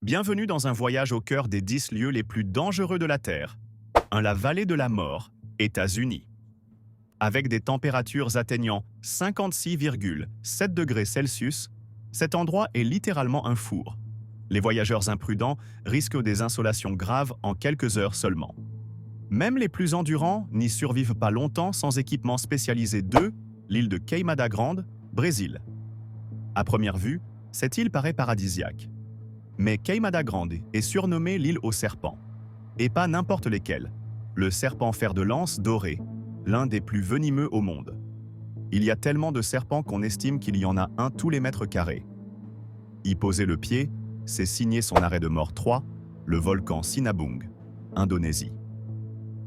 Bienvenue dans un voyage au cœur des 10 lieux les plus dangereux de la Terre, la vallée de la mort, États-Unis. Avec des températures atteignant 56,7 degrés Celsius, cet endroit est littéralement un four. Les voyageurs imprudents risquent des insolations graves en quelques heures seulement. Même les plus endurants n'y survivent pas longtemps sans équipement spécialisé de l'île de Queimada Grande, Brésil. À première vue, cette île paraît paradisiaque. Mais Queimada Grande est surnommée l'île aux serpents. Et pas n'importe lesquels. Le serpent fer de lance doré, l'un des plus venimeux au monde. Il y a tellement de serpents qu'on estime qu'il y en a un tous les mètres carrés. Y poser le pied, c'est signer son arrêt de mort 3, le volcan Sinabung, Indonésie.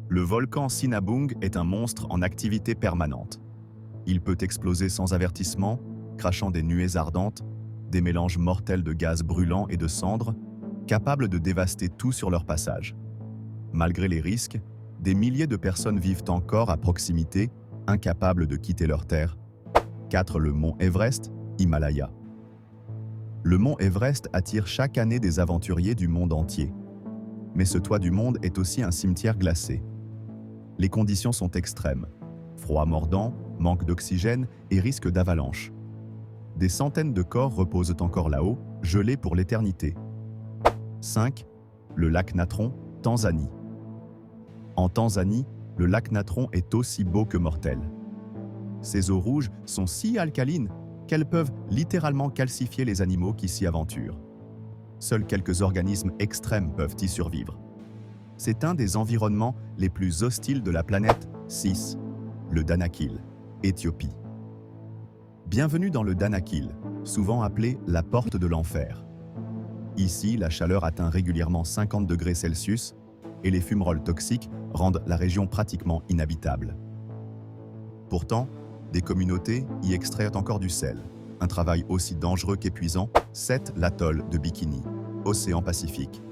Le volcan Sinabung est un monstre en activité permanente. Il peut exploser sans avertissement, crachant des nuées ardentes, des mélanges mortels de gaz brûlants et de cendres, capables de dévaster tout sur leur passage. Malgré les risques, des milliers de personnes vivent encore à proximité, incapables de quitter leur terre. 4. Le mont Everest, Himalaya. Le mont Everest attire chaque année des aventuriers du monde entier. Mais ce toit du monde est aussi un cimetière glacé. Les conditions sont extrêmes. Froid mordant, manque d'oxygène et risque d'avalanche. Des centaines de corps reposent encore là-haut, gelés pour l'éternité. 5. Le lac Natron, Tanzanie. En Tanzanie, le lac Natron est aussi beau que mortel. Ses eaux rouges sont si alcalines qu'elles peuvent littéralement calcifier les animaux qui s'y aventurent. Seuls quelques organismes extrêmes peuvent y survivre. C'est un des environnements les plus hostiles de la planète. 6. Le Danakil, Éthiopie. Bienvenue dans le Danakil, souvent appelé la porte de l'enfer. Ici, la chaleur atteint régulièrement 50 degrés Celsius et les fumerolles toxiques rendent la région pratiquement inhabitable. Pourtant, des communautés y extraient encore du sel, un travail aussi dangereux qu'épuisant. 7. L'atoll de Bikini, océan Pacifique.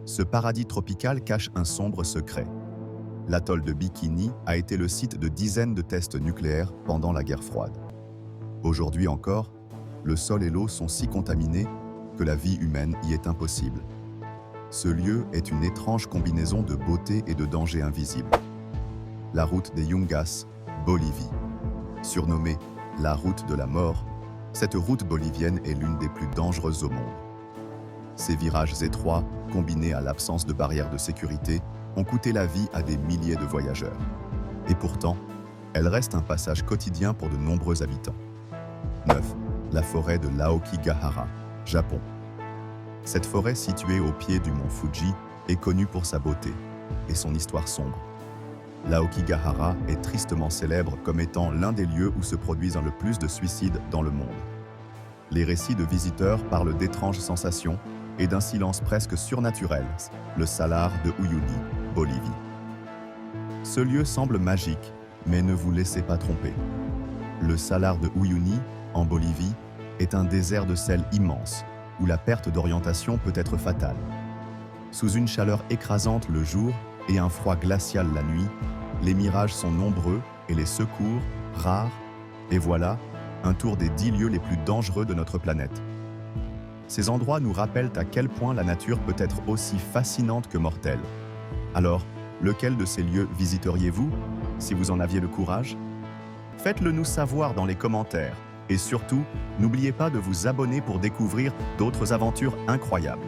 Ce paradis tropical cache un sombre secret. L'atoll de Bikini a été le site de dizaines de tests nucléaires pendant la guerre froide. Aujourd'hui encore, le sol et l'eau sont si contaminés que la vie humaine y est impossible. Ce lieu est une étrange combinaison de beauté et de danger invisible. La route des Yungas, Bolivie. Surnommée la route de la mort, cette route bolivienne est l'une des plus dangereuses au monde. Ses virages étroits, combinés à l'absence de barrières de sécurité, ont coûté la vie à des milliers de voyageurs. Et pourtant, elle reste un passage quotidien pour de nombreux habitants. 9. La forêt de l'Aokigahara, Japon. Cette forêt située au pied du mont Fuji est connue pour sa beauté et son histoire sombre. L'Aokigahara est tristement célèbre comme étant l'un des lieux où se produisent le plus de suicides dans le monde. Les récits de visiteurs parlent d'étranges sensations et d'un silence presque surnaturel, le Salar de Uyuni, Bolivie. Ce lieu semble magique, mais ne vous laissez pas tromper. Le Salar de Uyuni, en Bolivie, est un désert de sel immense, où la perte d'orientation peut être fatale. Sous une chaleur écrasante le jour et un froid glacial la nuit, les mirages sont nombreux et les secours rares, et voilà, un tour des 10 lieux les plus dangereux de notre planète. Ces endroits nous rappellent à quel point la nature peut être aussi fascinante que mortelle. Alors, lequel de ces lieux visiteriez-vous, si vous en aviez le courage? Faites-le nous savoir dans les commentaires. Et surtout, n'oubliez pas de vous abonner pour découvrir d'autres aventures incroyables.